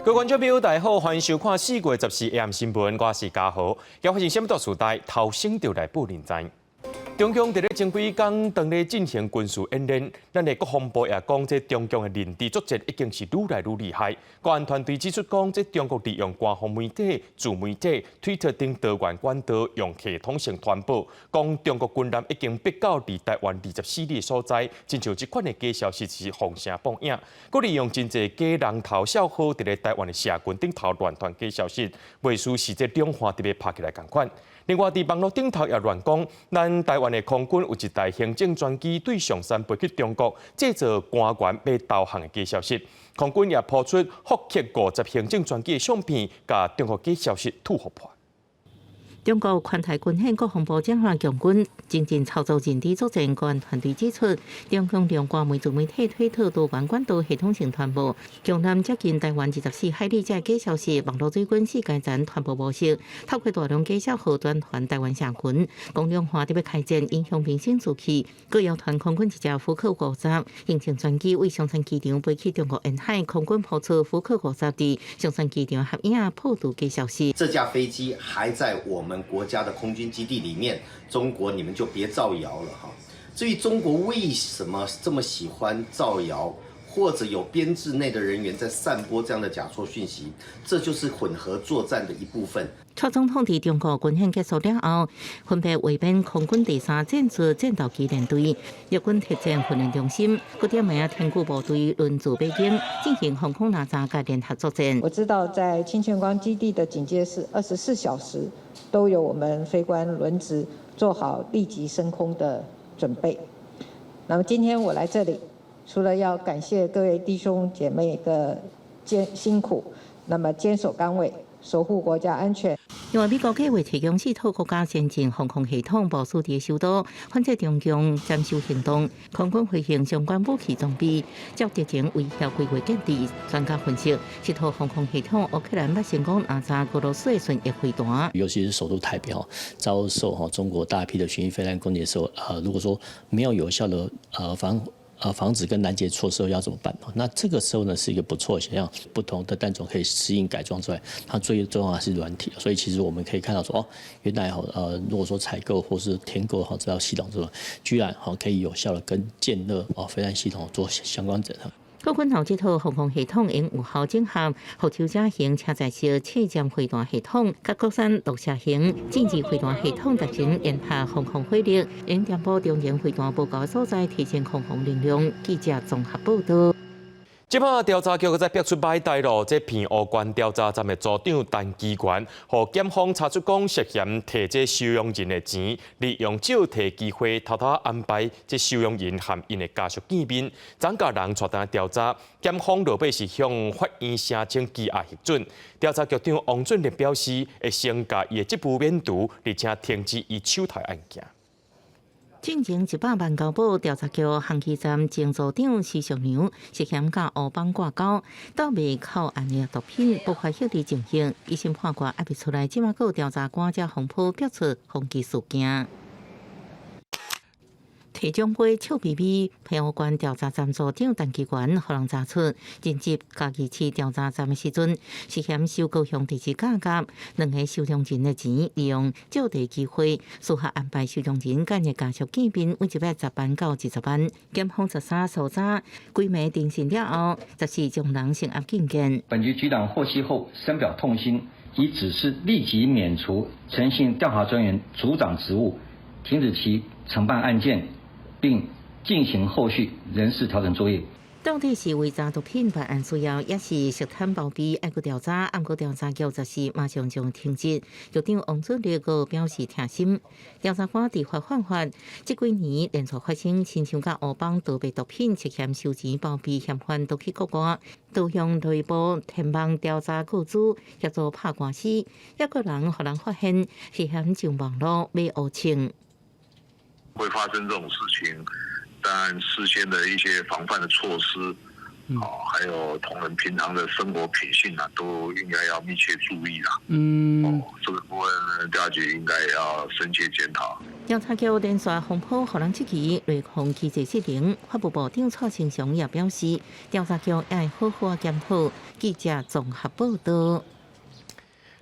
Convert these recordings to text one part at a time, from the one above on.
各位观众朋友，大家好，欢迎收看4月14日新闻，我是嘉豪。要发生什么大事代，头先就来报认知。中共伫咧前几天当咧进行军事演练，咱的国防部也讲，这中共的认知作战已经是愈来愈厉害。国安团队指出讲，这中国利用官方媒体、自媒体、Twitter 等多元管道，用系统性传播，讲中国军舰已经逼到离台湾24里所在，亲像这款的假消息是放声放影。佮利用真侪假人头笑好伫咧台湾的社群顶头乱传假消息，袂输是这两岸特别拍起来共款。另外，伫网络顶头也乱讲，咱台湾的空军有一台行政专机对上山飞去中国，制造官员要投降的假消息。空军也抛出福克50行政专机的相片，甲中国假消息吐互破。中国环台军演国防部长华强军真正操作认知作战，国安团队指出，中共利用官媒自媒体推特多元管道系统性传播，强南接近台湾24海里这假消息，网络追军世界战传播模式，透过大量假消息转传台湾社群，公量化特别开战，影响民生士气。各要团空军一架福克50行政专机为上山机场飞去中国沿海，空军抛出福克50的上山机场合影破除假消息。这架飞机还在我们国家的空军基地里面，中国你们就别造谣了哈。至于中国为什么这么喜欢造谣，或者有编制内的人员在散播这样的假错讯息，这就是混合作战的一部分。蔡总统在中国军演结束了后，分别委编空军第3战术战斗机联队、日军特战训练中心、各点名天军部队轮驻北京，进行防空哪吒甲联合作战。我知道在清泉岗基地的警戒室24小时都有我们飞官轮值，做好立即升空的准备。那么今天我来这里，除了要感谢各位弟兄姐妹的辛苦，那么坚守岗位，守护国家安全。另外，美国计划提供4套国家先进防空系统部署伫首都，反制中共斩首行动。空军飞行相关武器装备，照敌情威胁规划建立。专家分析，4套防空系统乌克兰捌成功压榨俄罗斯的巡弋飞弹，尤其是首都台北遭受中国大批的巡弋飞弹攻击的时候，如果说没有效的防止跟拦截措施要怎么办？那这个时候呢是一个不错的选项，不同的弹种可以适应改装出来，它最重要的是软体，所以其实我们可以看到说，原来如果说采购或是填购资料系统之后，居然可以有效的跟建热飞弹系统做相关整合。国军后这套防空系统应有效整合后抽者型车载式气舰飞弹系统、甲国产陆射型战机飞弹系统，达成研发防空火力，应填补中型飞弹不够的所在，提升防空能量。记者综合报道。即马调查局再逼出歹代咯，这片湖关调查站的组长陈基元，和检方查出讲涉嫌摕这收容人的钱，利用少摕机会偷偷安排这收容人和因的家属见面，张家人带单调查，检方落尾是向法院申请羁押核准。调查局长王俊烈表示，会先甲伊的职务免除，而且停止伊手台案件。进前100万交保调查局航机站前组长施淑娘涉嫌甲乌帮挂钩，倒卖靠案的毒品，不法获利情形，一审判决还未出来，即马有调查官才风波爆出攻击事件。提奖杯臭屁屁，平湖关调查站组长陈其元，互人查出，前接嘉义市调查站的时阵，涉嫌收高雄地市价格2个收容人的钱，利用借地机会，私下安排收容人跟伊家属见面，每1月10万到20万。检方13搜查，规暝定性了后，14将人绳押禁见。本局局长获悉后深表痛心，已指示立即免除诚信调查专员组长职务，停止其承办案件，并进行后续人事调整作业。到底是为查毒品办案需要，也是涉贪包庇，爱国调查，暗过调查局就是马上将停职。局长王俊烈个表示痛心，调查官伫法犯法，这几年连续发生亲像甲乌帮盗卖毒品、涉嫌收钱包庇嫌犯都去国外，都向内部天网调查告知，协助拍官司，也个人互人发现涉嫌上网络买乌青。会发生这种事情，当然事先的一些防范的措施，还有同仁平常的生活品性啊，都应该要密切注意啦。这个部分调查局应该要深切检讨。调查局连续风波，互人质疑雷控机制失灵。法务部长蔡清祥也表示，调查局要好好检讨。记者综合报道。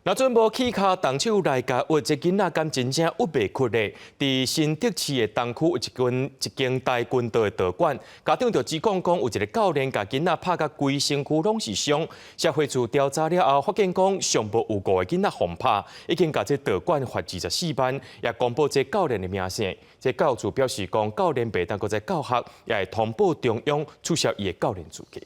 那准无起卡动手来甲屈这囡仔，敢真正屈袂屈咧？伫新竹市的东区有一间大军道的道馆，家长就指控讲有一个教练甲囡仔拍甲规身躯拢是伤。社会处调查了后，发现讲上无有5个囡仔互拍，已经甲这道馆罚24万，也公布这教练的名声。这教主表示讲，教练袂当搁在教学，也会通报中央取消伊的教练资格。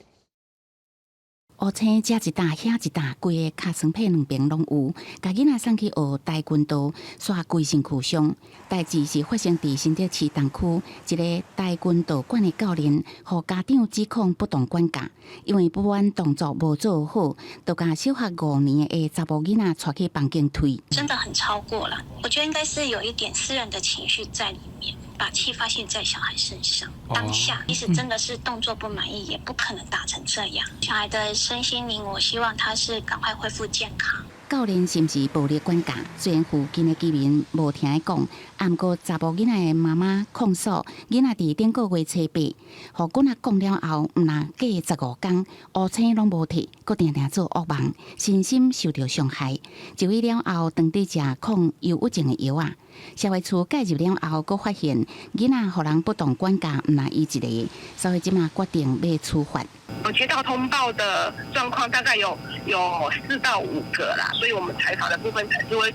乌青遮一搭遐一搭，规个脚床被两边拢有，甲囡仔送去学跆拳道，煞规身躯伤。代志是发生伫新竹市东区一个跆拳道馆的教练，互家长指控不当管教，因为不按动作无做好，就甲小学5年的查某囡仔带去房间推。真的很超过了，我觉得应该是有一点私人的情绪在里面。把气发泄在小孩身上，当下即使真的是动作不满意，也不可能打成这样。小孩的身心灵，我希望他是赶快恢复健康。教练是毋是暴力管教？虽然附近的居民无听伊讲，毋过查某囡仔的妈妈控诉，囡仔伫顶个月初8，互囡仔讲了后，毋若过15天，乌青拢无退，佫定定做噩梦，身心受到伤害。就医了后，当地食抗忧郁症的药啊。社会处介入了后，佫发现囡仔互人不当管教，毋若伊一个，所以即马决定要处罚。我接到通报的状况大概有4到5个啦，所以我们采访的部分才是会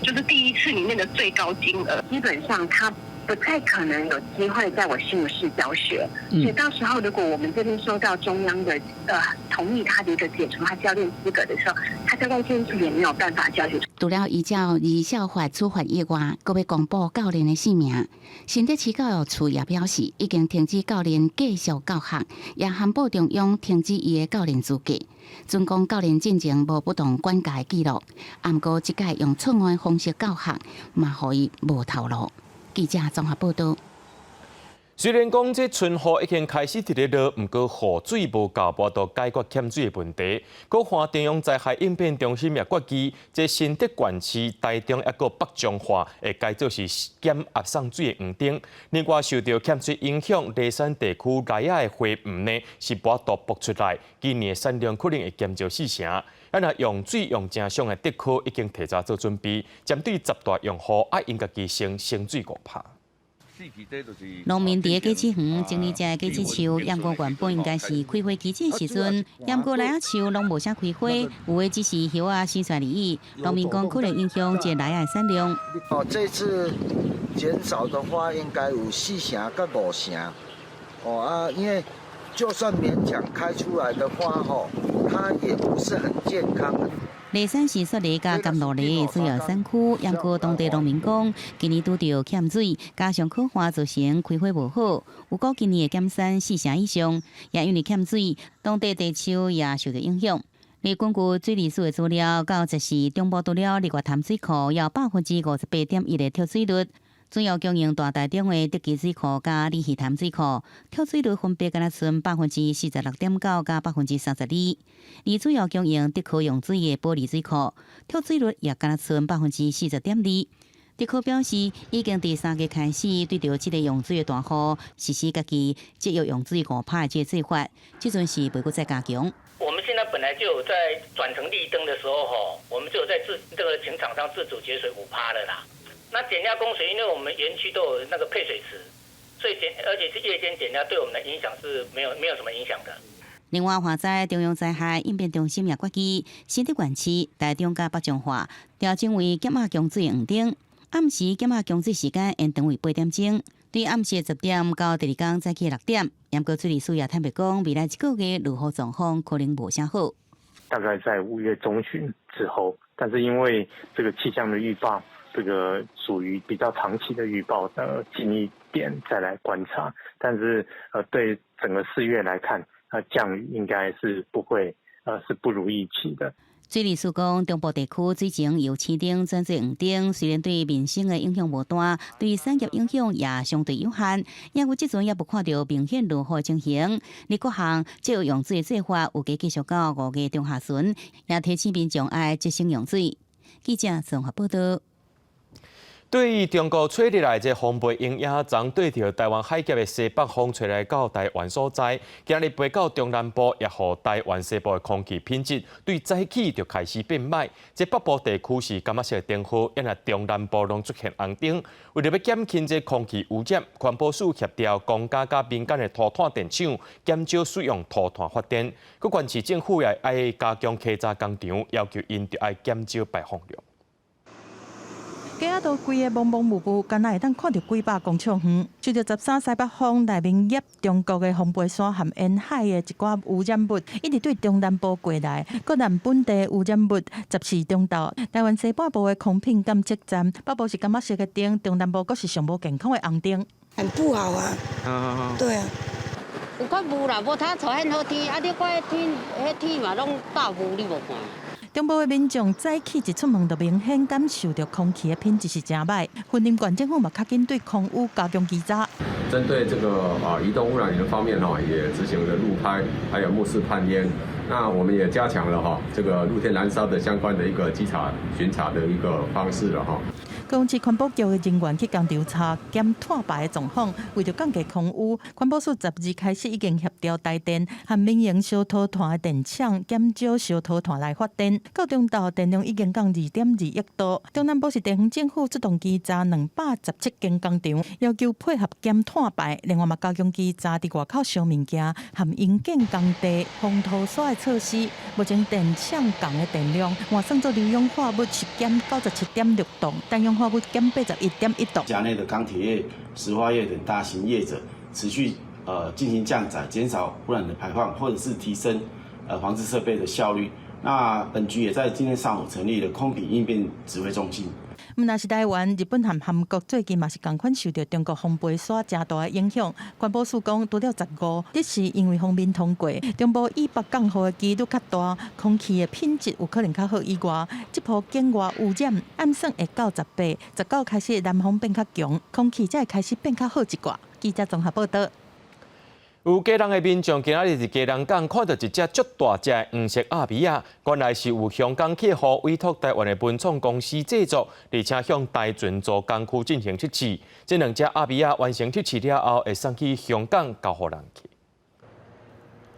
就是第一次里面的最高金额。基本上他不太可能有机会在我新竹市教学，所以到时候如果我们这边收到中央的同意他的一个解除他教练资格的时候，他在外县市也没有办法教学。除了依照儿少法处罚以外，佫要公布教练的姓名。新竹市教育处也表示，已经停止教练继续教学，也函报中央停止伊的教练资格。准讲教练进前无不当管教的记录，毋过即届用错误的方式教学，嘛互伊无头路。记者综合报道。虽然讲这春雨已经开始伫咧落，毋过雨水无够，无到解决欠水的问题。国华中央灾害应变中心也决议，这新竹县市台中抑个北彰化会改做是减压送水的园丁。另外，受到欠水影响，梨山地区内的花园呢是无都播出来，今年的产量可能会减少4成。咱若用水用正常的德科已经提早做准备，针对10大用户，应该提升生水5%。农民伫个果子园整理遮个果子树，验过原本应该是开花期的时阵，验过来啊树拢无啥开花，有诶只是叶啊生出来而已。农民讲可能影响这来的产量。这次减少的话，应该有4成到5成。因为就算勉强开出来的花它也不是很健康。梨山市雪梨甲甘露梨主要产区，验过当地农民讲，今年拄到欠水，加上可花造成开花无好，有估今年会减产4成以上，也因为欠水，当地地树也受到影响。而根据水利署的资料，到10时中部除了日月潭水库有58.1%的跳水率。主要供应大台中的德基水库甲里鱼潭水库，跳水率分别敢若剩46.9%甲32%。而主要供应德科用水的玻璃水库，跳水率也敢若剩40.2%。德科表示，已经第3个开始对着这个用水的大户实施家己节约用水5%的这个做法，这阵是袂阁再加强。我们现在本来就有在转成绿灯的时候我们就有在这个请厂商自主节水5%了啦。那减压供水，因为我们园区都有那个配水池，所以而且是夜间减压，对我们的影响是没有什么影响的。另外，华在中央灾害应变中心也决议，新竹县市台中甲北彰化调整为减压供水园丁，暗时减压供水时间延长为8点钟，对暗时10点到第2天早起6点。严格水利署也坦白讲，未来1个月落雨状况可能无啥好。大概在5月中旬之后，但是因为这个气象的预报。这个属于比较长期的预报，近一点再来观察。但是对整个4月来看，降雨应该是不会是不如预期的。水利署讲，中部地区水情由青灯转做黄灯，虽然对民生的影响无大，对产业影响也相对有限。因为即阵也无看到明显落雨情形。另各项即有用水做法，有加继续到5月中下旬，也提醒民众爱节省用水。记者综合报道。对于中国吹入来这风暴影响，昨对着台湾海峡的西北风吹来到台湾所在，今日飞到中南部，也予台湾西部的空气品质对早起就开始变歹。这北部地区是感觉色灯号，因为中南部拢出现红灯。为了要减轻这空气污染，环保署协调公家甲民间的涂炭电厂，减少使用涂炭发电。各县市政府也爱加强稽查工厂，要求因就爱减少排放量。街仔道规个蒙蒙雾雾，敢若会当看到几百公尺远。随着13西北风来面压中国的风背山含沿海的一寡污染物，一直对中南部过来。各南本地污染物14中岛，台湾西半部的空品监测站，北部是感觉色的灯，中南部阁是上无健康的红灯。很不好啊！对啊。有较雾啦，无他撮很好天，啊！你看迄天嘛拢大雾，你无看。中部的民众早起一出门，就明显感受到空气的品质是真歹。云林县政府嘛，较紧对空污加强稽查。针对这个移动污染源的方面也执行了路拍，还有目视探烟。那我们也加强了这个露天燃烧的相关的一个稽查巡查的一个方式了高雄市环保局的人员去共调查减碳排的状况，为了降低空污，环保署12开始已经协调台电和民营烧土炭的电厂减少烧土炭来发电。到中岛电量已经降2.2亿度。中南部是地方政府出动稽查217间工厂，要求配合减碳排。另外嘛加强稽查伫外口烧物件和营建工地、风土刷的措施。目前电厂供的电量换算作硫氧化物是减97.6度，单氧化物减81.1度。辖内的钢铁业、石化业等大型业者持续进行降载，减少污染的排放，或者是提升防治设备的效率。那本局也在今天上午成立了空品应变指挥中心。若是台湾、日本和韩国最近嘛是同款受到中国风背山真大的影响。环保署讲，除了15日是因为方面通过，中部以北降雨的几率较大，空气的品质有可能较好以外，这波境外污染暗算会到18开始南风变较强，空气才会开始变较好一寡。记者综合报道。有基隆的民众今仔日伫基隆港看到一只足大只的黄色鸭麋仔，原来是有香港客户委托台湾的文创公司制作，而且向台船做工区进行测试。这2只鸭麋仔完成测试了后，会送去香港交予人去。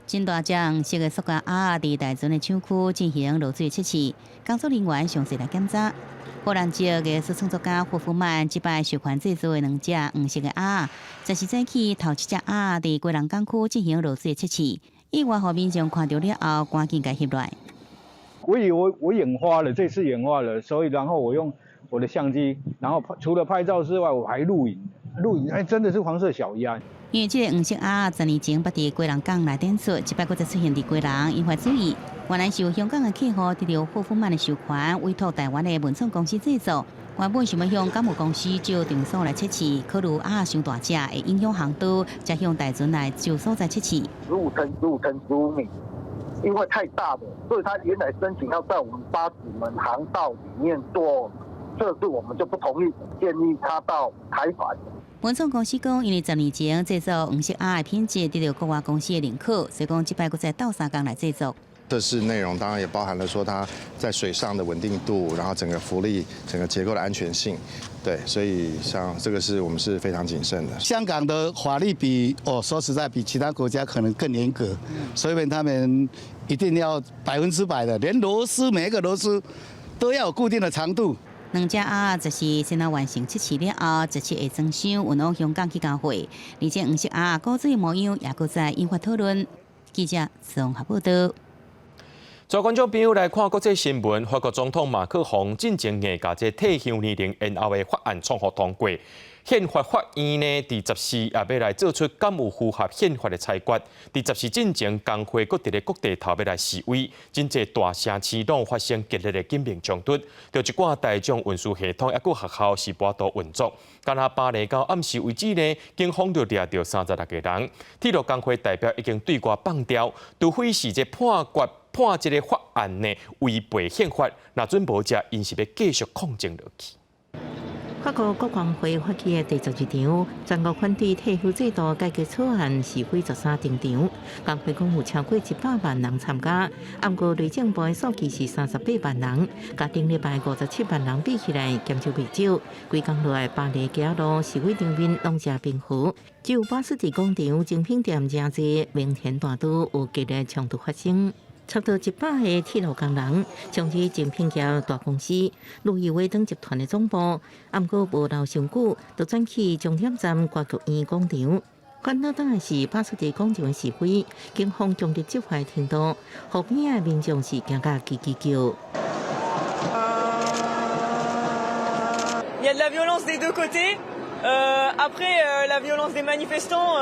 真大只黄色的塑胶鸭伫台船的厂区进行落水测试，工作人员详细来检查。荷兰籍艺术创作家霍夫曼即摆授权制作的2只黄色的鸭，14早起头1只鸭伫基隆港区进行落水测试，意外互民众看到了后，赶紧甲翕来。我眼花了，这次眼花了，所以然后我用我的相机，然后除了拍照之外，我还录影，真的是黄色小鸭。因为这个黄色鸭10年前捌伫基隆港来展出，即摆佫再出现伫基隆，引发注意。原来是有香港的客户得到霍夫曼的授权，委托台湾的文创公司制作。原本想要向港务公司照场所来测试，考虑鸭伤大只会影响航道，才向台船来就所在测试。15米，因为太大了，所以他原来申请要在我们巴士门航道里面做测试，我们就不同意，建议他到台船。文创公司讲，因为10年前制作黄色鸭的品质得到国外公司的认可，所以讲即摆佫再斗3工来制作。测试内容当然也包含了说它在水上的稳定度，然后整个浮力、整个结构的安全性，对，所以像这个我们是非常谨慎的。香港的法律说实在比其他国家可能更严格，所以他们一定要100%的，连螺丝每一个螺丝都要有固定的长度。2只鸭就是先完成测试了后，这次会装箱运往香港去交会，而且黄色鸭古锥的模样也佫在引发讨论。记者综合报道。全观众朋友来看国际新闻，法国总统马克宏进前硬甲这退休年龄延后的法案创获通过。宪法法院呢，伫14也要来做出敢有符合宪法的裁决。伫14进前，工会各地的各地头要来示威，真侪大城市拢发生激烈的警民冲突，就一寡大众运输系统抑佫学校是无度运作。干那巴黎到暗时为止呢，警方就抓到36个人。铁路工会代表已经对外放调，除非是这判决判这个法案呢违背宪法，那准无者因是要继续抗争落去。法国国光会发起的第12场全国反对退休制度改革草案示威13登场，工会讲有超过100万人参加，不过内政部的数据是38万人，甲顶礼拜57万人比起来减少不少。规工落来巴黎街路示威场面拢正平和，只有巴士底广场精品店真济，明天大都有激烈冲突发生。差不多100个铁路工人冲击精品业大公司路易威登集团的总部，不过无留上久，就转去终点站歌剧院广场。关岛等的是巴士底广场的示威，警方强烈执法的程度，后边的民众是惊甲叽叽叫。Il y a de la violence des deux côtés. Après, la violence des manifestants,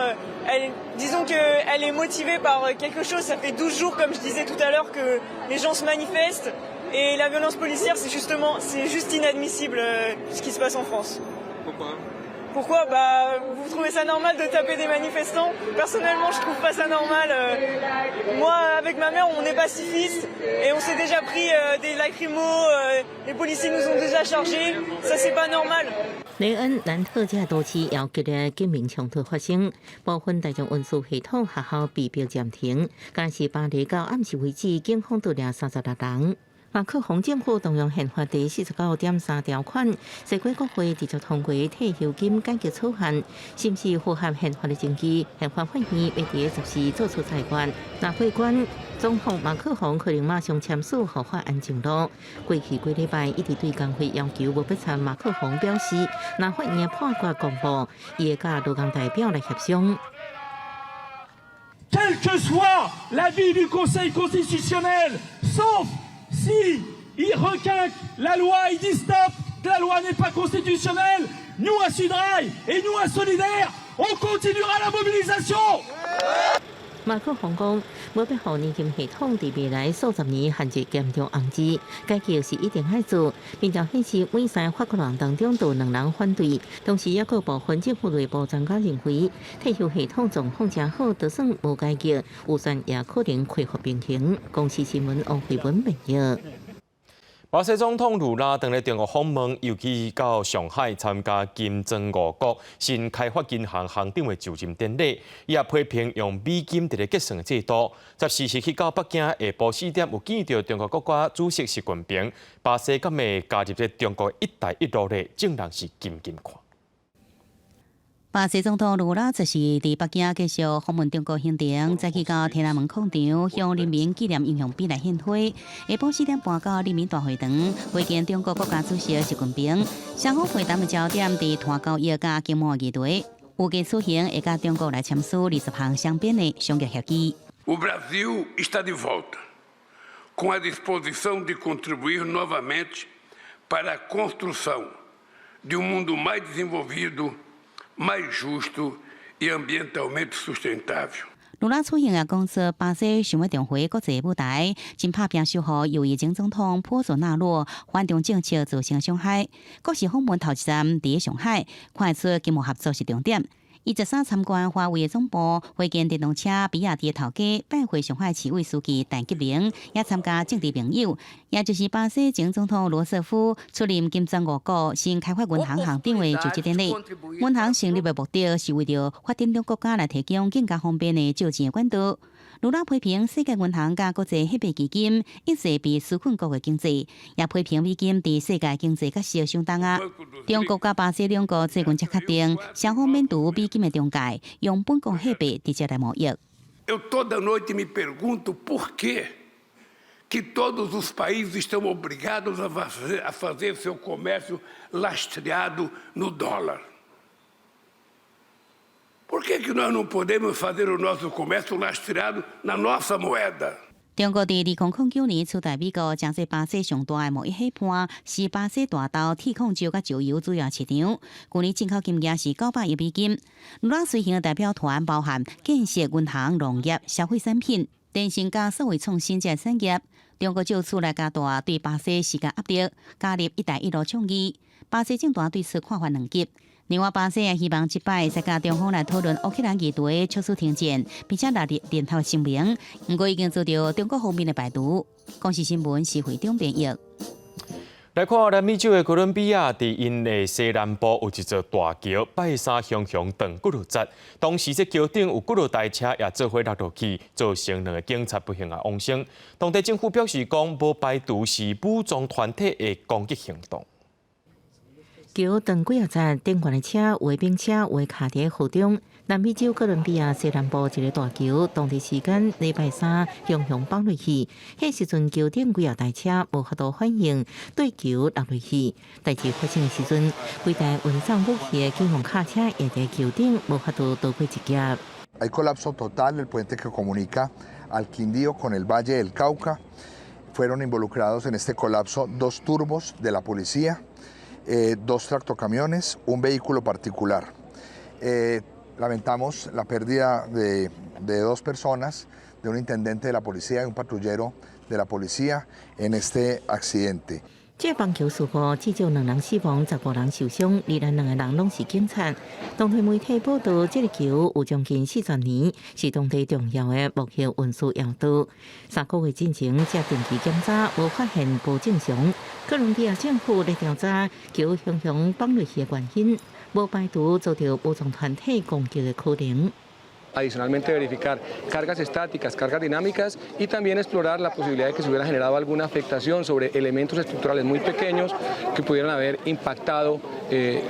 disons qu'elle est motivée par quelque chose. Ça fait 12 jours, comme je disais tout à l'heure, que les gens se manifestent. Et la violence policière, c'est juste inadmissible ce qui se passe en France. Pourquoi vous trouvez ça normal de taper des manifestants? Personnellement, je trouve pas ça normal. Moi, avec ma mère, on est pacifiste et on s'est déjà pris des lacrymos. Les policiers nous ont déjà chargés. Ça, c'est pas normal. 雷恩、兰特这都市也激烈警民冲突发生，部分大众运输系统学校被迫暂停。但是巴黎到暗时为止，警方拘捕36人。马克宏政府动用宪法第49.3条款，世界国会直接通过退休金改革草案，是不是符合宪法的证据？宪法会议要第10时做出裁决。若过关，总统马克宏可能马上签署合法案上路。过去几礼拜一直对工会要求无必参马克宏表示，若法院判决公布，伊会甲劳工代表来协商。Quelle que soit l'avis du Conseil constitutionnel, sauf si il requinque la loi, il dit stop, que la loi n'est pas constitutionnelle, nous à Sudrail et nous à Solidaire, on continuera la mobilisation. 马克宏讲，要俾互年金系统伫未来数十年限制严重红字，改革是一定要做。民调显示，每3个法国人当中就2人反对，同时也有部分政府内部专家认为，退休系统状况真好，就算无改革，预算也可能恢复平衡。公司新闻王慧文报道。巴西总统卢拉登来中国访问，尤其到上海参加金砖5国新开发银行行长的就任典礼，伊也批评用美金伫咧结算制度。14时去到北京下晡4点，有见到中国国家主席习近平，巴西敢会加入这中国一带一路咧，竟然是金看。巴西总统卢拉则是伫北京继续访问中国行程，再去到天安门广场向人民纪念英雄碑来献花。下晡4点半到人民大会堂会见中国国家主席习近平。双方会谈的焦点伫碳交易甲经贸议题，预计此行会甲中国来签署20项双边的商业协议。O Brasil está de volta, com a disposição de contribuir novamente para a construção de mundo mais desenvolvido.mais justo e ambientalmente sustentável. 卢拉出行也讲说，巴西想要重回国际舞台，真拍拼守护由疫情总统波索纳罗反中政策造成伤害。国事访问头一站伫上海，看出经贸合作是重点。伊13参观华为的总部，会见电动车比亚迪的头家，拜会上海市委书记戴吉宁，也参加政治朋友，也就是巴西前总统罗瑟夫出任金砖5国新开发银行行长的就职典礼。银行成立的目的是为了发展中国家来提供更加方便的借钱管道。卢拉批评世界银行甲国际货币基金一直被纾困国的经济，也批评美金伫世界经济较小相当啊。中国甲巴西两国最近才确定，双方免除美金的中介，用本国货币直接来贸易。Eu toda noite me pergunto por que todos os países estão obrigados a fazer seu comércio lastreado no dólar.Por que nós não podemos fazer o nosso comércio lastreado na nossa moeda? 中国伫2009年取代美国，将是巴西上大的贸易伙伴，是巴西大豆、铁矿石甲石油主要市场。去年进口金额是900亿美金。卢拉随行的代表团包含建设、银行、农业、消费产品、电信甲社会创新这产业。中国借此来加大对巴西施加压力，加入一带一路倡议。巴西政坛对此看法两极。另外，巴西也希望这摆再甲中方来讨论乌克兰议题促使停战，并且纳入联合声明。不过已经遭到中国方面的排除。公视新闻是会长编译。来看南美洲的哥伦比亚，伫因的西南部有一座大桥，拜三熊熊断骨落节。当时这桥顶有几落台车也做伙落落去，造成2个警察不幸的亡生。当地政府表示讲，无排除是武装团体的攻击行动。桥断几节，顶悬的车有的兵车有的卡伫河中。南美洲哥伦比亚西南部一个大桥，当地时间礼拜三熊熊崩落去，迄时阵桥顶几台车无法度反应，对桥落落去。代志发生的时阵，几台运载武器的警方卡车也伫桥顶无法度逃过一劫。Hay colapso total del puente que comunica al Quindío con el Valle del Cauca. Fueron involucrados en este colapso 2 turbos de la policía, 2 tractocamiones, un vehículo particular. Lamentamos la pérdida de 2 personas, de un intendente de la policía y un patrullero de la policía en este accidente. 这棒球事故至少2人死亡，15人受伤，罹难2个人拢是警察。当地媒体报道，这个桥有将近40年，是当地重要的木屑运输要道。3个月进前，这定期检查无发现不正常。哥伦比亚政府在调查桥熊熊崩落去的原因，无排除遭到武装团体攻击的可能。Adicionalmente verificar cargas estáticas, cargas dinámicas y también explorar la posibilidad de que se hubiera generado alguna afectación sobre elementos estructurales muy pequeños que pudieran haber impactado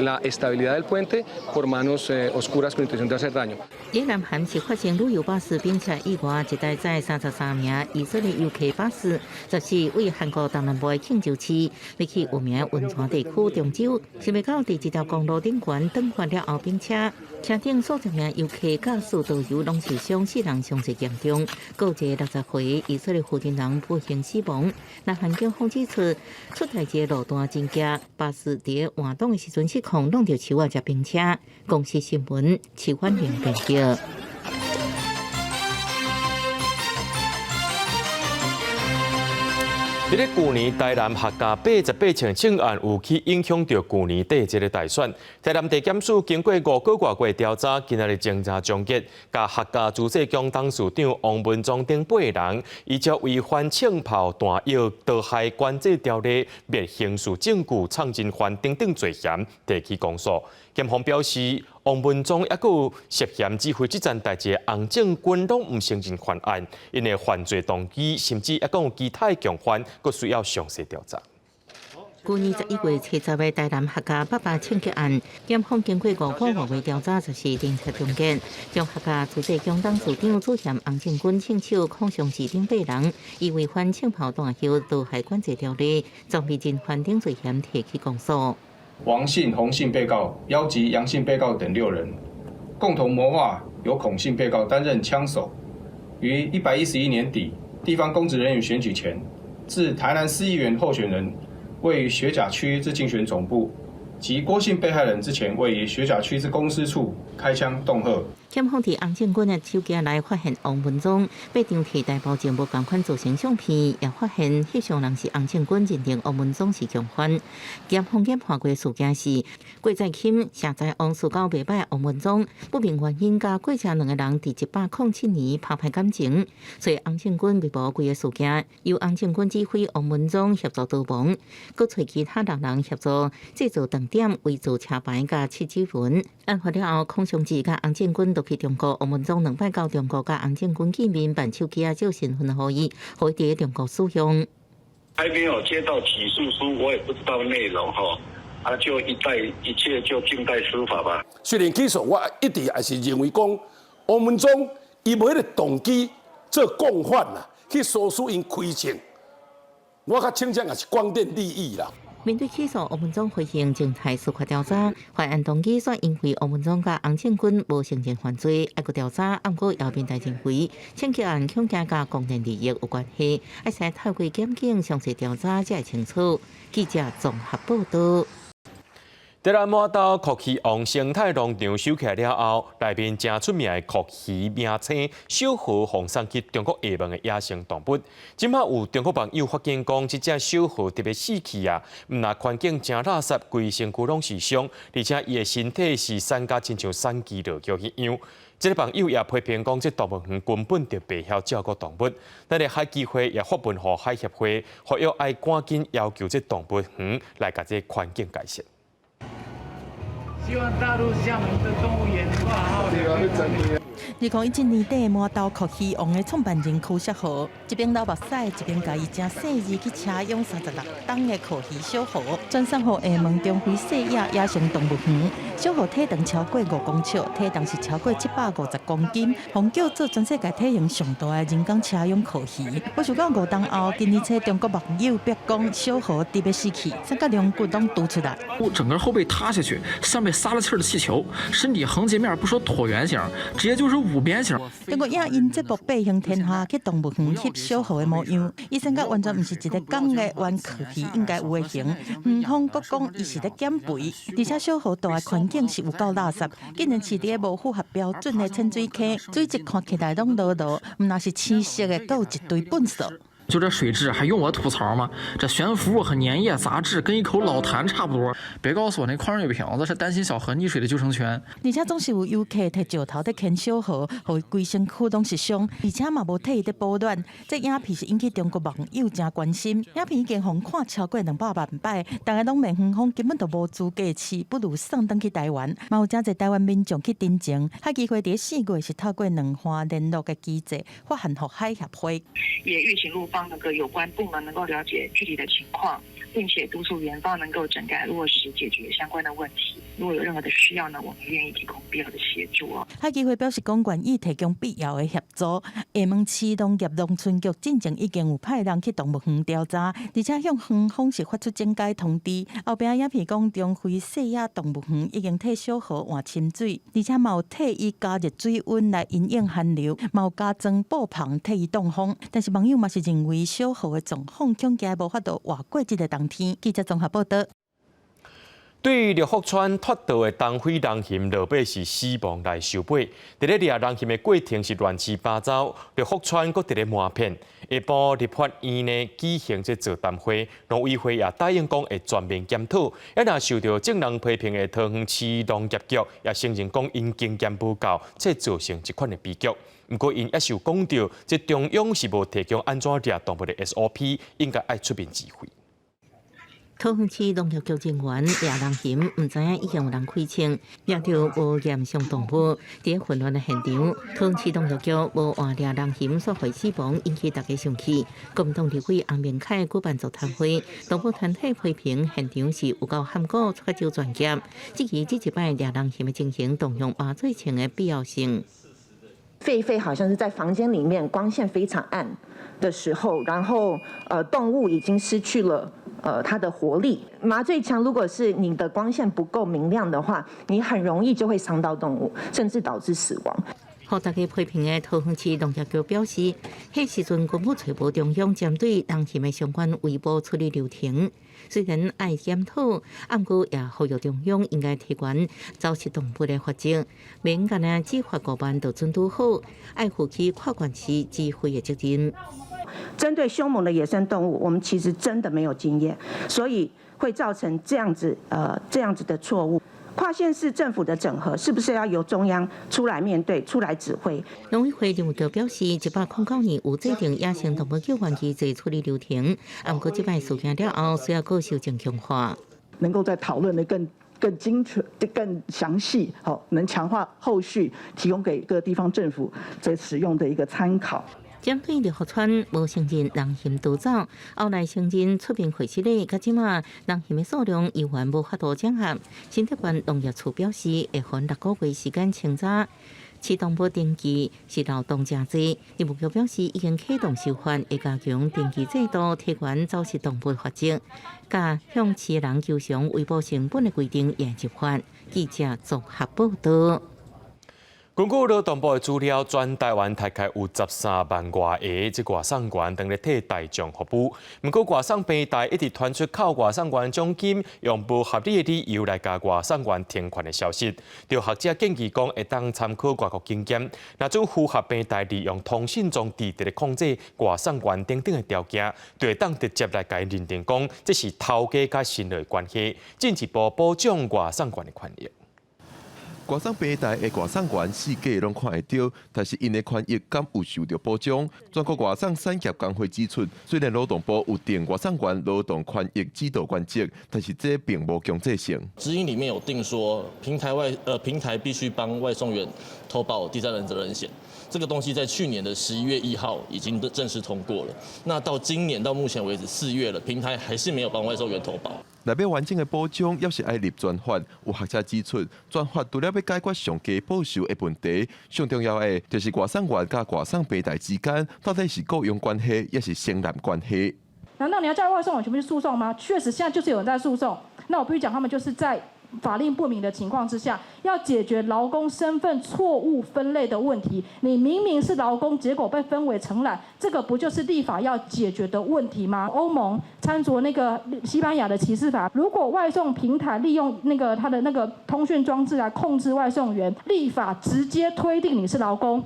la estabilidad del puente por manos oscuras con intención de hacer daño. 越南韩是发生旅游巴士并且意外一台载33名以色列游客巴士，就是为韩国东南部的庆州市，要去有名温泉地区中州，是要到第一条公路顶悬转翻了后，并且车顶数十名游客驾驶导游拢受伤，4人伤势严重，各一个60岁以色列负责人不幸死亡。南韩警方指出，出代志路段真假，巴士伫换挡的时阵失控，弄到树啊只并车。公视新闻齐焕玲报道。伫咧去年台南客家88场证案有去影响到去年底这个大选。台南地检署经过5个外月调查，今仔日侦查终结，甲客家自治乡董事长王文忠等8个人，依照违反枪炮弹药毒害管制条例、灭刑事证据、创真犯等等罪嫌提起公诉。检方表示，王文忠也有涉嫌指挥这件代志的洪正军拢唔承认犯案，因的犯罪动机甚至也有其他的共犯，佫需要详细调查。去年11月70日台南客家88枪击案，检方经过5个月调查，14侦查终结，将客家自治乡董事长主嫌洪正军枪手控上指定8人，以违反枪炮弹药毒害管制条例、装备真犯等罪嫌提起公诉。王姓、洪姓被告邀集杨姓被告等6人，共同谋划由孔姓被告担任枪手，于111年底地方公职人员选举前，自台南市议员候选人位于学甲区之竞选总部，及郭姓被害人之前位于学甲区之公司处开枪恫吓。检方伫洪正军的手机内发现王文忠8张替代保证无同款造成相片，也发现翕相人是洪正军，认定王文忠是共犯。检方检判过事件是郭在钦下载王事到袂歹王文忠不明原因甲郭家2个人伫107年拍歹感情，所以洪正军被捕规个事件由洪正军指挥王文忠协助逃亡，佮找其他6人协助制造断点、伪造车牌甲七指纹。案发了后，孔祥志甲洪正军去中国，王文忠2摆到中国，甲洪正军见面办手机啊，照身份互伊伫中国使用。还没有接到起诉书，我也不知道内容哈，就一切就静待司法吧。虽然起诉，我一直还是认为讲王文忠伊无迄个动机做共犯啦，去唆使因开枪，我较倾向也是光电利益啦。面对起诉，王文忠回应静态司法调查，犯案动机说因为王文忠甲洪正军无承认犯罪，要搁调查，不过后面大认为枪击案恐惊甲公共利益有关系，要先透过检警详细调查才会清楚。记者综合报道。台南马岛酷鱼王生态农场收起来了后，内面正出名的酷鱼名称小河放送去中国厦门的野生动物。今麦有中国网友发现讲，这只小河特别死去啊，唔但环境真垃圾，规身躯拢是伤，而且伊的身体是散甲亲像散鸡落肉一样。这个网友也批评讲，这动物园根本就袂晓照顾动物。咱的海基会也发文予海协会，呼吁爱赶紧要求这动物园来甲这环境改善。希望大陆厦门的动物园能够好好的。 2017年底，马岛酷鱼王的创办人柯锡豪一边流目屎，一边甲伊正细字去车用36吨的酷鱼小河，转送给厦门中非细野野生动物园。小河体长超过5公尺，体重是超过750公斤，红叫做全世界体型上大的人工车用酷鱼。不想到5冬后，今年初中国网友逼讲小河特别死去，三角龙骨拢凸出来，整个后背塌下去，像被撒了气的气球，身体横截面不说椭圆形，直接就是5边形。中国影音节目《背向天下》去动物园翕小河的模样，伊生甲完全毋是一个讲的弯酷鱼应该有的形。园方阁讲伊是咧减肥，而且小河大的环境是有够垃圾，竟然饲伫个无符合标准的浅水坑，水质看起来拢落落，毋那是青色的，阁有一堆粪扫。 就这水质还用我吐槽吗？这悬浮和粘液杂质跟一口老痰差不多。别告诉我那矿泉水瓶子是担心小河溺水的救生圈。而且总是有游客摕石头在牵小河，互伊规身躯拢是伤，而且嘛无替伊在保暖。这影片是引起中国网友真关心。影片已经互看超过200万摆，大家拢骂园方根本就无资格饲，不如送回去台湾。嘛有真侪台湾民众去တင်情，海基会伫4月是透过2方联络的机制，发函予海协会，也预请陆方。 那个有关部门能够了解具体的情况，并且督促园方能够整改落实解决相关的问题。如果有任何的需要呢，我们愿意提供必要的协助哦。海基会表示，讲愿意提供必要的协助。厦门市农业农村局进前已经有派人去动物园调查，而且向园方是发出警戒通知。后边影片讲，中非细野动物园已经替小河换清水，而且嘛有替伊加热水温来因应寒流，嘛有加装布棚替伊挡风。但是网友嘛是认为小河的状况恐惊无法度活过这个冬天。记者综合报道。 对于福川脱逃的东非人熊，落尾是死亡来受赔。伫咧掠人熊的过程是乱七八糟，福川阁伫咧瞒骗。下晡立法院呢举行这座谈会，农委会也答应讲会全面检讨。也若受到正人批评的桃园市农业局也承认讲因经验不够，才造成这款的悲剧。不过因也是有讲到，这中央是无提供安怎掠动物的 SOP， 应该爱出面指挥。 桃园市农业局人员掠人熊，唔知影已经有人开枪，掠到无验伤动物。伫混乱的现场，桃园市农业局无换掠人熊所害死亡，引起大家生气。国民党立委洪明凯举办座谈会，动物团体批评现场是有够含糊，缺少专业，质疑这一摆掠人熊的情形动用麻醉枪的必要性。狒好像是在房间里面，光线非常暗的时候，然后动物已经失去了。 它的活力，麻醉枪如果是你的光线不够明亮的话，你很容易就会伤到动物，甚至导致死亡。互大家批评的桃园市农业局表示，迄时阵根本找无中央针对人熊的相关微波处理流程。虽然爱检讨，不过也呼吁中央应该提悬走私动物的法则，免干那只法过半就准拄好，爱负起跨管区指挥的责任。 针对凶猛的野生动物，我们其实真的没有经验，所以会造成这样子的错误。跨县市政府的整合是不是要由中央出来面对、出来指挥？农委会林德表示，109年有制定野生动物救援机制处理流程，不过这摆事件了后，需要更修正强化，能够再讨论的更精确、更详细，好，能强化后续提供给各地方政府在使用的一个参考。 针对福川无承认人熊逃走，后来承认出面会室内，甲即马人熊的数量依然无法度掌握。新竹县农业处表示，会分6个月时间清查。饲动物登记是劳动真济，林务局表示已经启动修法，会加强登记制度，提悬走私动物法则，甲向饲人求偿微薄成本的规定也执法。记者综合报道。根据劳动部的资料，全台湾大概有13万外个即外送员等咧替大众服务。不过，外送平台一直传出靠外送员奖金用不合理的理由来甲外送员停权的消息。有学者建议讲，会当参考外国经验，若种符合平台利用通讯中地点的控制外送员等等的条件，就会当直接来甲伊认定讲，这是头家甲信赖关系，进一步保障外送员的权益。外送平台的外送员四界拢看会到，但是因的权益敢有受到保障？全国外送产业工会指出，虽然劳动部有定外送员劳动权益指导原则，但是这并无强制性。指引里面有定说，平台必须帮外送员投保第三人责任险。这个东西在去年的11月1号已经正式通过了。那到今年到目前为止4月了，平台还是没有帮外送员投保。内面完整的保障，要是爱立专法，有学者指出，专法除了要解决上加报酬的问题，上重要的就是外送员甲外送平台之间到底是雇佣关系，也是承揽关系。难道你要叫外送员全部去诉讼吗？确实，现在就是有人在诉讼。那我必须讲，他们就是在法令不明的情况之下，要解决劳工身份错误分类的问题。你明明是劳工，结果被分为承揽，这个不就是立法要解决的问题吗？欧盟参照那个西班牙的歧视法，如果外送平台利用它的通讯装置来控制外送员，立法直接推定你是劳工。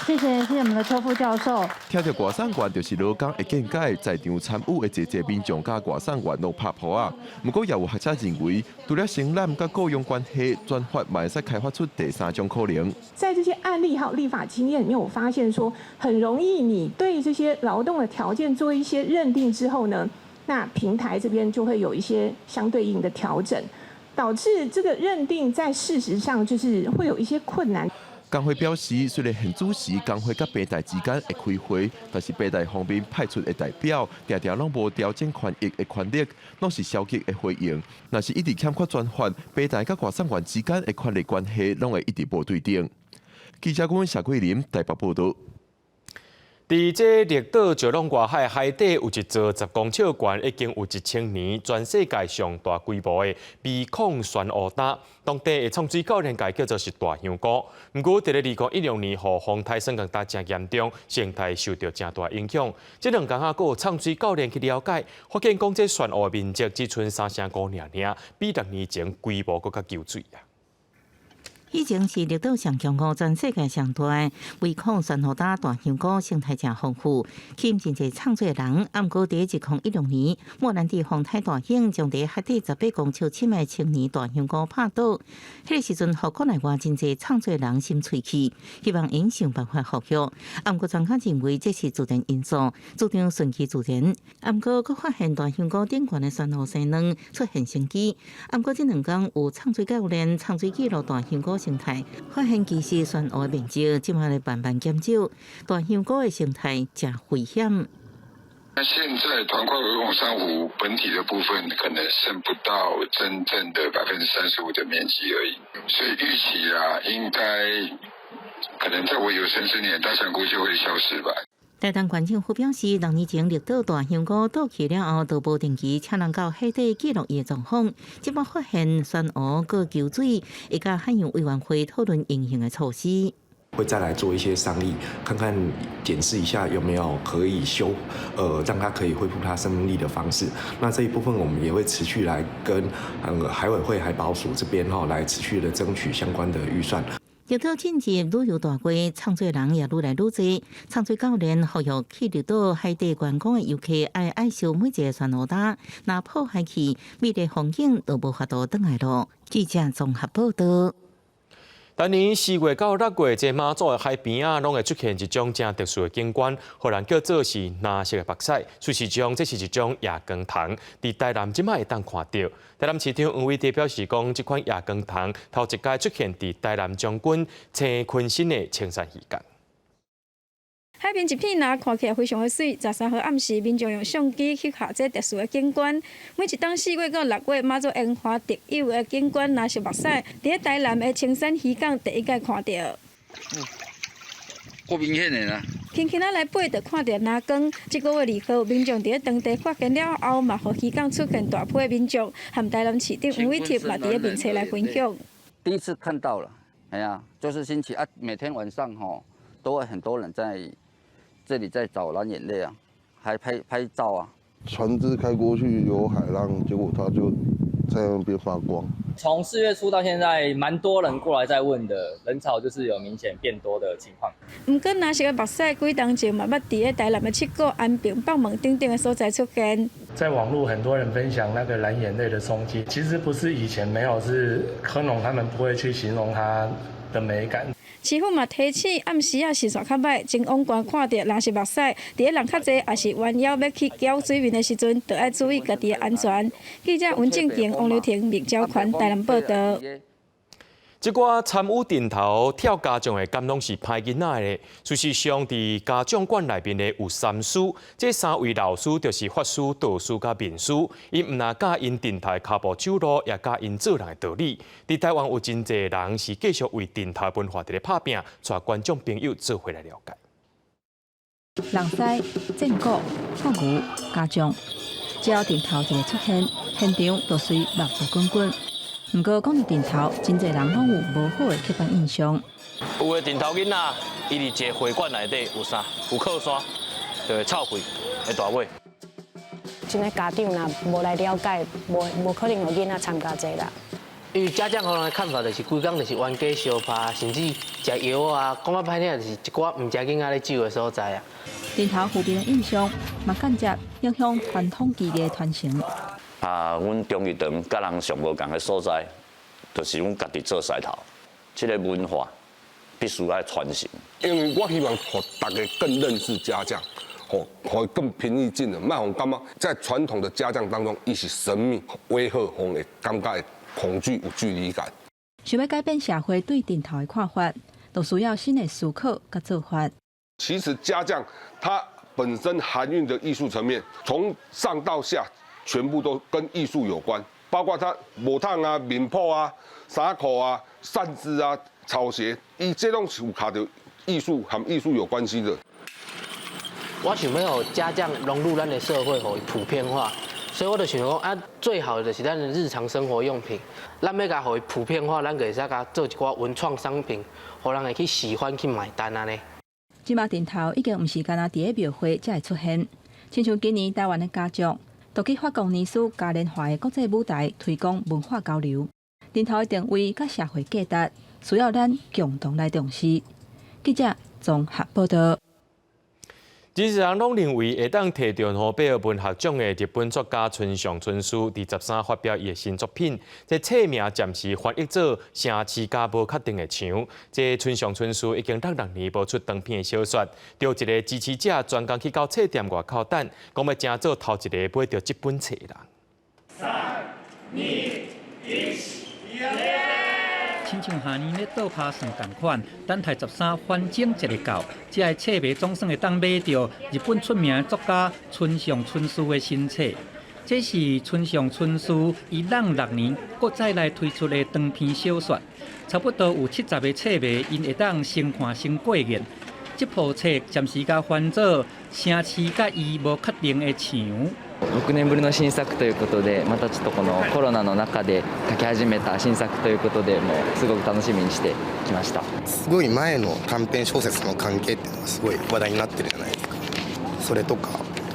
谢谢我们的邱副教授。听到外送员就是劳工的见解，在场参与的侪民众甲外送员都拍破啊。不过也有学者认为，除了承揽甲雇佣关系，专法嘛会使开发出第三种可能。在这些案例还有立法经验里面，我发现说，很容易你对这些劳动的条件做一些认定之后呢，那平台这边就会有一些相对应的调整，导致这个认定在事实上就是会有一些困难。工会表示，虽然现主时工会甲平台之间会开会，但是平台方面派出的代表，常常拢无调整权益的权利，拢是消极的回应。若是一直欠缺专法，平台甲外送员之间的权利关系，拢会一直无对等。记者阮谢桂林台北报道。伫这绿岛石龙外海海底有一座10公尺悬，已经有1000年，全世界上大规模的微孔漩涡搭，当地的冲水教练界叫做是大香菇。不过，伫咧2016年，雨风台升降大真严重，生态受到真大影响。这2天还有冲水教练去了解，发现讲这漩涡面积只剩3成5尔，比6年前规模更加救水啊。以前是绿岛上强湖，全世界上大的微孔漩涡搭大香菇生态真丰富，吸引真侪创作人。不过伫2016年，莫兰蒂风台大兴将伫海底18公尺深的青泥大香菇拍倒，迄个时阵，互国内外真侪创作人心碎气，希望因想办法复育。不过专家认为这是自然因素，主张顺其自然。不过佫发现大香菇顶悬的漩涡生卵出现生机。不过这2天有创水教练创水记录大香菇生态，发现其实漩涡面积今嘛咧慢慢减少，大香菇的生态真危险。那现在团块围拱珊瑚本体的部分，可能剩不到真正的35%的面积而已，所以预期啦，应该可能在我有生之年，大香菇就会消失吧。台东县政府表示，6年前绿岛大香菇倒去了后，都无定期请人到海底记录伊的状况。即摆发现漩涡过求水，会甲海洋委员会讨论应用的措施。会再来做一些商议，看看检视一下有没有可以让它可以恢复它生命力的方式。那这一部分我们也会持续来跟海委会、海保署这边来持续的争取相关的预算。绿岛近日旅游大街，创作人也愈来愈多。创作教练呼吁去绿岛海底观光的游客爱惜每一个漩涡搭，若破坏去，美丽风景都无法度转来咯。记者综合报道。今年4月到6月，这马祖的海边啊，拢会出现一种正特殊的景观，互人叫做是蓝色的白菜。事实上，这是一种夜光虫，伫台南即摆会当看到。台南市长黄伟哲表示讲，这款夜光虫头一届出现伫台南将军青昆新的青山渔港。海边一片呐，看起来非常的水。13号暗时，民众用相机去拍这特殊的景观。每一当4月到6月，马祖樱花特有的景观蓝色目屎，伫台南的青山渔港第一届看到。够明显的啦。轻轻来爬，就看到蓝光。这个月2号，民众伫当地发现了后，嘛，互渔港出现大批的民众，和台南市长黄伟哲嘛伫面册来分享。第一次看到了，哎呀，就是星期啊，每天晚上都会很多人在这里在找蓝眼泪啊，还拍照啊。船只开过去有海浪，结果它就在那边发光。从4月初到现在，蛮多人过来在问的，人潮就是有明显变多的情况。不过，那些目屎几当前嘛，捌伫台南的7股安平、北门等等的所在出现。在网络很多人分享那个蓝眼泪的冲击，其实不是以前没有，是科农他们不会去形容它的美感。市府嘛提醒暗时啊视线较歹，前往观看到若是目屎，伫咧人较济，也是弯腰要去搅水面的时阵，就要注意家己的安全。记者文正平、王刘婷、麦昭权台南报道。即寡参与顶头跳家长的，敢拢是歹囡仔的。事实上，伫家长馆内面的有3师，这3位老师就是法师、道师甲面师。因毋但教因顶头脚步走路，也教因做人的道理。伫台湾有真侪人是继续为顶头文化伫咧拍拼，带观众朋友做回来了解。人西、正骨、法牛、家长，只要顶头一个出现，现场就随目不滚滚。不过讲到顶头，真侪人拢有无好的刻板印象。有的顶头囡仔，伊伫一个会馆内底有啥？有靠山，就会臭屁，会大尾。真诶家长若无来了解，无可能有囡仔参加这啦。因为家长可能的看法就是规工就是冤家相拍，甚至食药啊，讲啊歹听就是一寡唔食囡仔咧酒的所在啊。顶头负面的印象，嘛间接影响传统技艺的传承。阮中医堂甲人上无共的所在，就是阮家己做狮头，这个文化必须要传承。因为我希望让大家更认识家将，可以更平易近人，卖互感觉在传统的家将当中，伊是神秘、威吓，互会感觉恐惧有距离感。想要改变社会对顶头的看法，就需要新的思考甲做法。其实家将它本身含蕴的艺术层面，从上到下。全部都跟艺术有关，包括它帽烫啊、面谱啊、衫裤啊、扇子啊、草鞋，伊这种有卡着艺术和艺术有关系的。我想要家将融入咱的社会，互普遍化，所以我就想讲啊，最好的就是咱的日常生活用品，咱要甲互普遍化，咱就会使甲做一寡文创商品，互人会去喜欢去买单安尼。即马顶头已经毋是干那伫个庙会才会出现，亲像今年台湾的家长。都去法国尼斯嘉年华的国际舞台推广文化交流，顶头的定位甲社会价值，需要咱共同来重视。记者综合报道。真侪人拢认为会当摕到诺贝尔文学奖的日本作家村上春树，伫13发表伊的新作品，这册名暂时翻译做《城市甲无确定的墙》。这村上春树已经6年无出长篇的小说，着一个支持者专工去到册店外口等，讲要争做头一个买到这本册的人。3、2、1，亲像下年咧倒拍算同款，等台13翻整一个到，这个册卖总算会当买到日本出名的作家村上春树的新册。这是村上春树以6年搁再来推出的长篇小说，差不多有70个册卖，因会当先看先过瘾。这部册暂时甲翻做《城市甲伊无确定的墙》。6年ぶりの新作ということで、またちょっとこのコロナの中で書き始めた新作ということで、もうすごく楽しみにしてきました。すごい前の短編小説の関係っていうのがすごい話題になってるじゃないですか。それとか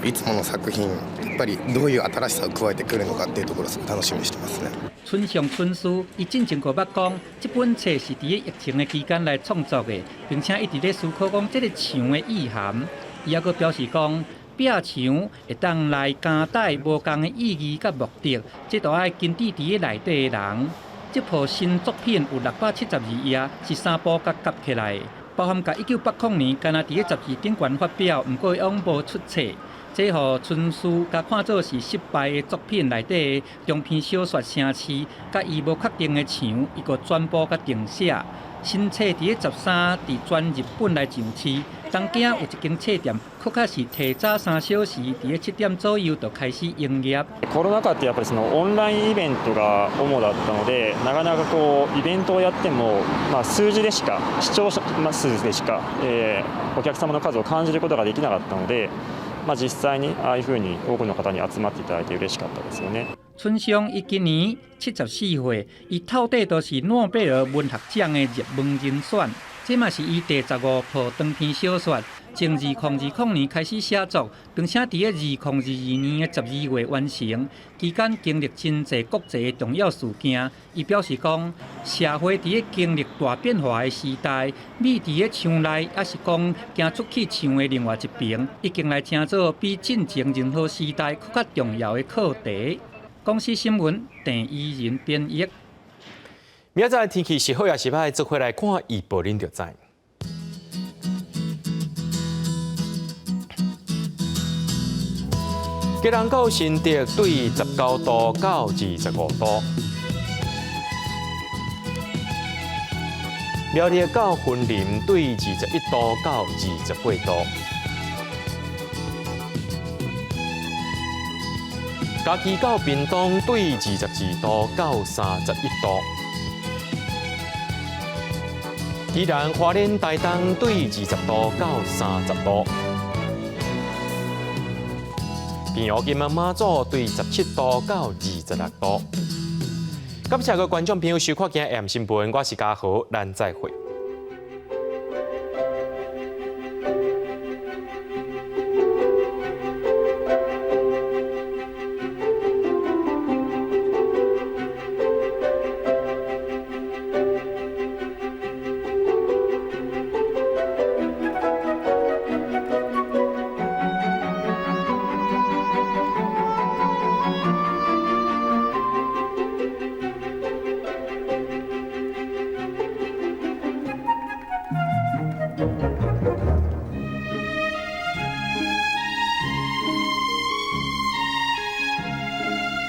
いつもの作品、やっぱりどういう新しさを加えてくるのかっていうところをすごい楽しみにしてますね。村上春树伊进前个捌讲，这本册是伫疫情的期间来创作的，并且一直咧思考讲这个墙的意涵。伊还佫表示讲。壁墙会当来交代无同的意义甲目的，这都爱根据伫个内底的人。这部新作品有672页，是3部甲夹起来，包含甲1980年敢若伫个杂志顶悬发表，毋过往无出册。这互春树甲看做是失败的作品内底的中篇小说《城市》，甲伊无确定的墙，伊个全部甲定写。新册伫个13伫全日本来上市。东京有一间册店，确实是提早3小時，伫個7點左右就開始營業。コロナ禍ってやっぱりそのオンラインイベントが主だったので、なかなかこうイベントをやっても、数字でしか視聴者数でしか、お客様の数を感じることができなかったので。実際にああいうふうに多くの方に集まっていただいて嬉しかったですよね。春香伊今年74岁，伊透底都是诺贝尔文学奖的热门人选。这嘛是伊第15部长篇小说，从2020年开始写作，并且伫个2022年的12月完成。期间经历真侪国际的重要事件，伊表示讲，社会伫个经历大变化的时代，美伫个墙内，也是讲行出去墙的另外一边，已经来成做比进前任何时代更较重要的课题。公司新闻郑依仁编译。明仔载天气是好也是歹，做回来看预报恁就知。吉隆到新竹对19度到25度，苗栗到云林对21度到28度，嘉义到屏东对22度到31度。宜兰花莲台东对20度到30度，平湖金门马祖对17度到26度。感谢各位观众朋友收看今日AM新闻，我是嘉豪，咱再会。